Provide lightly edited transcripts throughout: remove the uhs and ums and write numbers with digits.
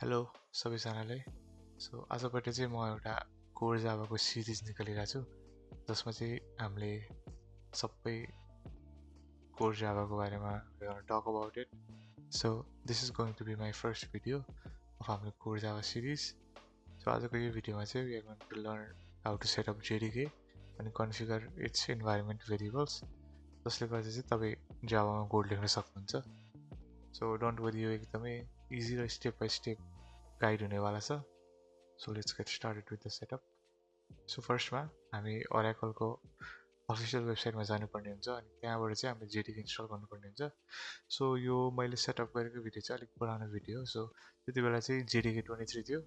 Hello सबैजनालाई। So आजबाट चाहिँ म एउटा कोर जाभाको सिरिज निकालिरहेको छु जसमा चाहिँ हामीले सबै कोर जाभाको बारेमा talk about it. So this is going to be my first video of हाम्रो कोर जाभा सिरिज। सो आजको यो भिडियोमा चाहिँ we are going to learn how to set up JDK अनि कन्फिगर इट्स इन्भाइरोमेन्ट भेरिएबल्स, जसले गर्दा चाहिँ तपाईँ जाभामा कोड लेख्न सक्नुहुन्छ। सो डोन्ट वरी, यो एकदमै इजी र स्टेप बाई स्टेप गाइड हुनेवाला छ। So let's get started with the setup. So फर्स्टमा हामी ओरेकलको अफिसियल वेबसाइटमा जानुपर्ने हुन्छ अनि त्यहाँबाट चाहिँ हामीले जेडीके इन्स्टल गर्नुपर्ने हुन्छ। सो यो मैले सेटअप गरेको भिडियो चाहिँ अलिक पुरानो भिडियो हो। सो त्यति बेला चाहिँ जेडीके 23 थियो,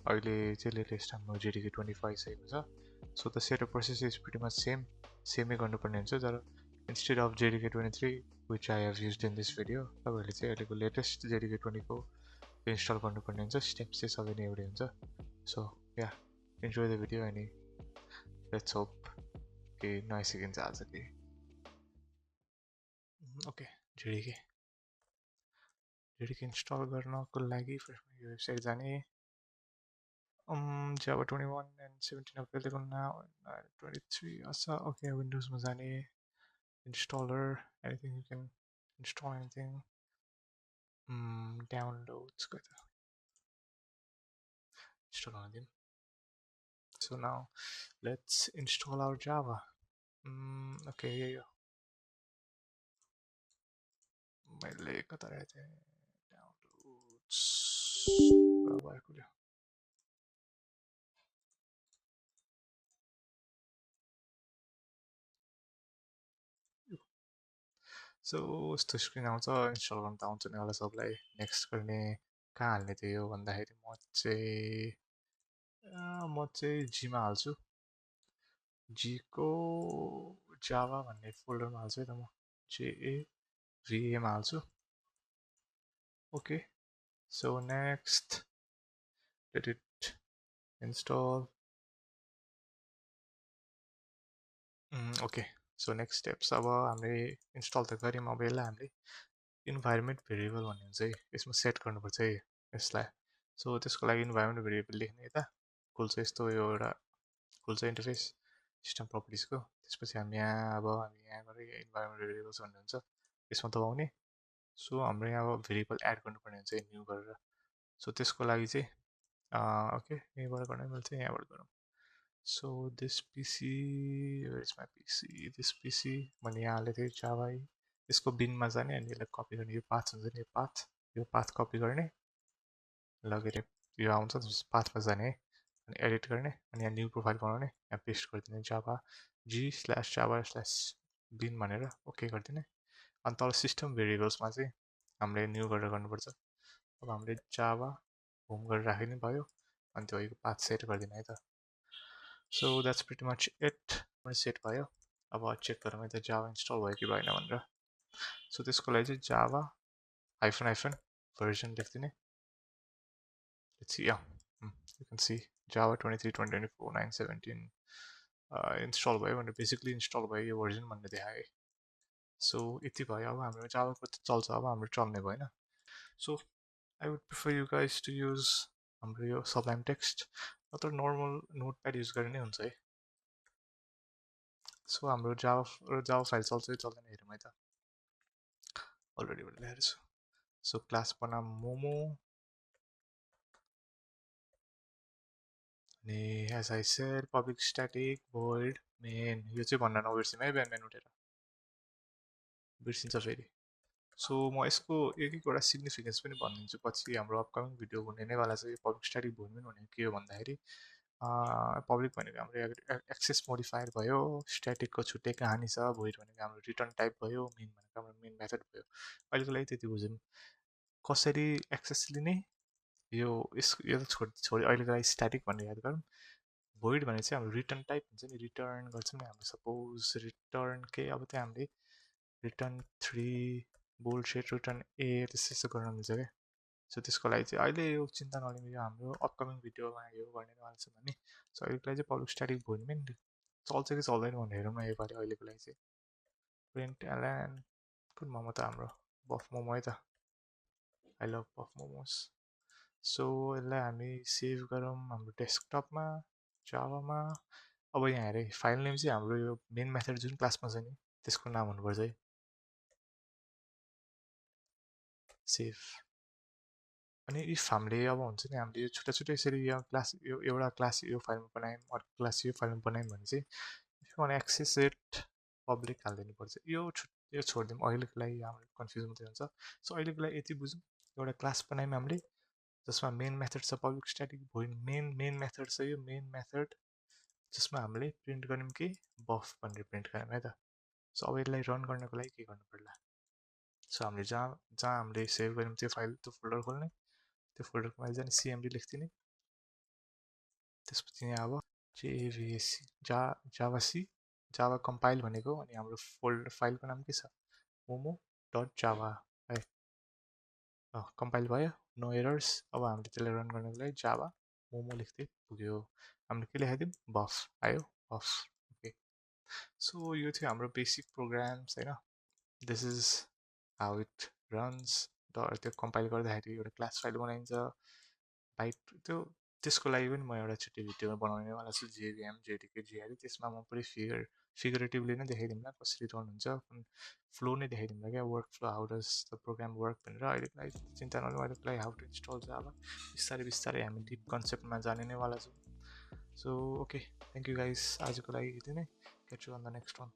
अहिले चाहिँ लेटेस्ट हाम्रो जेडीके 25 आएको छ। So the setup process is pretty much सेमै गर्नुपर्ने हुन्छ, तर instead of JDK 23 which I have used in this video, तपाईँहरूले चाहिँ अहिलेको लेटेस्ट जेडीके 20 को इन्स्टल गर्नुपर्ने हुन्छ। स्टेप्स चाहिँ सबै नै एउटै हुन्छ। So yeah enjoy the video अनि लेट्स होप कि नआइसकिन्छ आज कि ओके। जेडीके इन्स्टल गर्नको लागि फर्स्टमा यो वेबसाइट जाने। Java 21 and 17 available now, 23 also. Okay, Windows में जाने, installer, anything you can install, anything. Downloads को था, install on them. So now let's install our Java. Okay, yeah. मैले कता रहते हैं downloads बाबा को लिया। सो यस्तो स्क्रिन आउँछ, इन्स्टल गर्नु त आउँछ नि होला सबलाई। नेक्स्ट गर्ने कहाँ हाल्ने थियो भन्दाखेरि म चाहिँ जीमा हाल्छु। जीको जावा भन्ने फोल्डरमा हाल्छु है त म, JAVAमा हाल्छु। Okay, so next let it install. Okay, so next steps अब हामीले इन्स्टल त गऱ्यौँ, अब यसलाई हामीले इन्भाइरोमेन्ट भेरिएबल भन्ने हुन्छ है, यसमा सेट गर्नुपर्छ है यसलाई। सो त्यसको लागि इन्भाइरोमेन्ट भेरिएबल लेख्ने यता खुल्छ, यस्तो यो एउटा खुल्छ इन्टरफेस सिस्टम प्रपर्टिजको। त्यसपछि हामी यहाँ गएर इन्भाइरोमेन्ट भेरिएबल्स भन्ने हुन्छ, यसमा दबाउने। सो हाम्रो यहाँ अब भेरिएबल एड गर्नुपर्ने हुन्छ न्यू गरेर। सो त्यसको लागि चाहिँ ओके, यहीँबाट गर्नै मिल्छ, यहाँबाट गरौँ। सो दिस पिसी, वेयर इज माई पिसी, दिस पिसी मैले यहाँ हालेको थिएँ जावा, यसको बिनमा जाने अनि यसलाई कपी गर्ने। यो पाथ हुन्छ नि, यो पाथ कपी गर्ने, लगेर यो आउँछ पाथमा जाने है, अनि एडिट गर्ने अनि यहाँ न्यू प्रोफाइल बनाउने, यहाँ पेस्ट गरिदिने जावा G/java/bin भनेर ओके गरिदिने। अनि तल सिस्टम भेरिएबल्समा चाहिँ हामीले न्यू गरेर गर्नुपर्छ। अब हामीले जावा होम गरेर राखिदिनु भयो अनि त्यो पाथ सेट गरिदिने है त। So that's pretty much it, set भयो। अब चेक गरौँ है त जावा इन्स्टल भयो कि भएन भनेर। सो त्यसको लागि चाहिँ Java -- version लेखिदिने। Let's see, yeah, you can see Java 23, 2024, 917 install भयो भनेर बेसिकली इन्स्टल भयो यो भर्जन भन्ने देखायो। सो यति भयो, अब हाम्रो जावाको त चल्छ, अब हाम्रो चल्ने भएन। So I would prefer you guys to use हाम्रो यो सबलाइम टेक्स्ट अथवा नर्मल नोटप्याड युज गर्ने नै हुन्छ है। सो हाम्रो जावा फाइल चल्छ कि चल्दैन हेरौँ है त। अलरेडी मैले लेखेको छु। सो क्लास बनाम मोमो अनि as I said public static void main, यो चाहिँ भन्न नबिर्सिउँ है बिहान बिहान उठेर, बिर्सिन्छ फेरि। सो म यसको एक एकवटा सिग्निफिकेन्स पनि भनिदिन्छु पछि, हाम्रो अपकमिङ भिडियो हुने नै वाला छ। यो पब्लिक स्ट्याटिक भोइड मेन भनेको के हो भन्दाखेरि पब्लिक भनेको हाम्रो एक्सेस मोडिफायर भयो, स्ट्याटिकको छुट्टै कहानी छ, भोइड भनेको हाम्रो रिटर्न टाइप भयो, मेन भनेको हाम्रो मेन मेथड भयो। अहिलेको लागि त्यति बुझौँ। कसरी एक्सेस लिने यो त छोडी अहिलेको लागि स्ट्याटिक भनेर याद गरौँ। भोइड भने चाहिँ हाम्रो रिटर्न टाइप हुन्छ नि, रिटर्न गर्छौँ नि हामीले। सपोज रिटर्न के, अब त्यहाँ हामीले रिटर्न 3 बुलसेट, रिटर्न ए त्यस्तो गर्न मिल्छ क्या। सो त्यसको लागि चाहिँ अहिले यो चिन्ता नलिनु, यो हाम्रो अपकमिङ भिडियोमा यो गर्ने वाला छ भने। सो अहिलेको लागि चाहिँ पब्लिक स्ट्याटिक भोइड मेन चल्छ कि चल्दैन भनेर हेरौँ न योपालि। अहिलेको लागि चाहिँ प्रिन्ट एलएन कुन मोमो त हाम्रो बफ मोमो है त, I love buff momos. So यसलाई हामी सेभ गरौँ हाम्रो डेस्कटपमा जावामा। अब यहाँ हेरेँ फाइल नेम चाहिँ हाम्रो यो मेन मेथड जुन क्लासमा छ नि त्यसको नाम हुनुपर्छ है। सेभ। अनि इफ हामीले अब हुन्छ नि हामीले यो छुट्टा छुट्टै यसरी यो क्लास यो एउटा क्लास यो फाइलमा बनायौँ अर्को क्लास यो फाइलमा बनायौँ भने चाहिँ if want access it public हालिदिनुपर्छ। यो छोडिदिउँ अहिलेको लागि हाम्रो कन्फ्युज मात्रै हुन्छ। सो अहिलेको लागि यति बुझौँ एउटा क्लास बनायौँ हामीले जसमा मेन मेथड छ public static void main method छ यो मेन मेथड जसमा हामीले प्रिन्ट गऱ्यौँ कि बफ भनेर प्रिन्ट गऱ्यौँ है त। सो अब यसलाई रन गर्नको लागि के गर्नु पर्ला। सो हामीले जहाँ जहाँ हामीले सेभ गऱ्यौँ त्यो फाइल त्यो फोल्डर खोल्ने त्यो फोल्डरमा जाने सिएमडी लेख्दिने त्यसपछि यहाँ अब जेभिएसी जावासी जावा कम्पाइल भनेको अनि हाम्रो फाइलको नाम के छ मोमो डट जावा है। कम्पाइल भयो नो एरर्स। अब हामीले त्यसलाई रन गर्नको लागि जावा मोमो लेख्दै पुग्यो। हामीले के लेखाइदिउँ बफ आयो बफ। ओके सो यो थियो हाम्रो बेसिक प्रोग्राम्स होइन। This is how it runs. त्यो कम्पाइल गर्दाखेरि एउटा क्लास फाइल बनाइन्छ बाइट त्यो त्यसको लागि पनि म एउटा छुट्टै भिडियो बनाउनेवाला छु जेभिएम जेडिके जिआरई। त्यसमा म पुरै फिगरेटिभली नै देखाइदिउँला कसरी रन हुन्छ फ्लो नै देखाइदिउँला क्या work flow how does the program work भनेर। अहिलेको लागि चिन्ता नगर्नु अहिलेको लागि हाउ टु इन्स्टल जावा बिस्तारै बिस्तारै हामी डिप कन्सेप्टमा जाने नै वाला छौँ। So okay thank you guys आजको लागि यति नै। Get you on the next one.